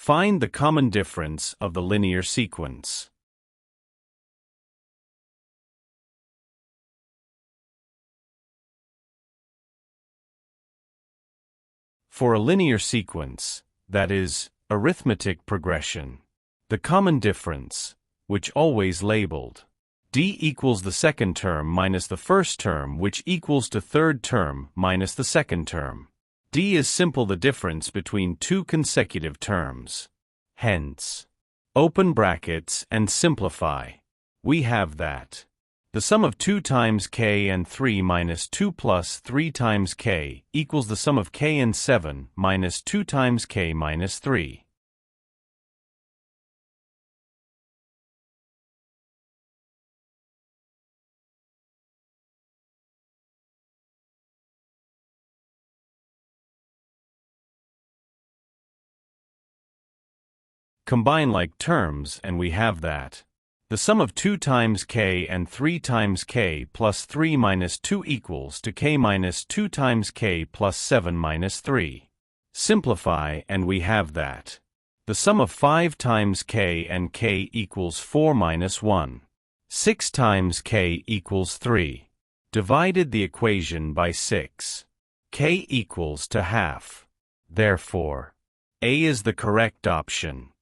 Find the common difference of the linear sequence. For a linear sequence, that is, arithmetic progression, the common difference, which always labeled d equals the second term minus the first term, which equals to third term minus the second term. D is simple the difference between two consecutive terms. Hence, open brackets and simplify. We have that the sum of 2 times k and 3 minus 2 plus 3 times k equals the sum of k and 7 minus 2 times k minus 3. Combine like terms and we have that the sum of 2 times k and 3 times k plus 3 minus 2 equals to k minus 2 times k plus 7 minus 3. Simplify and we have that the sum of 5 times k and k equals 4 minus 1. 6 times k equals 3. Divided the equation by 6. K equals to half. Therefore, A is the correct option.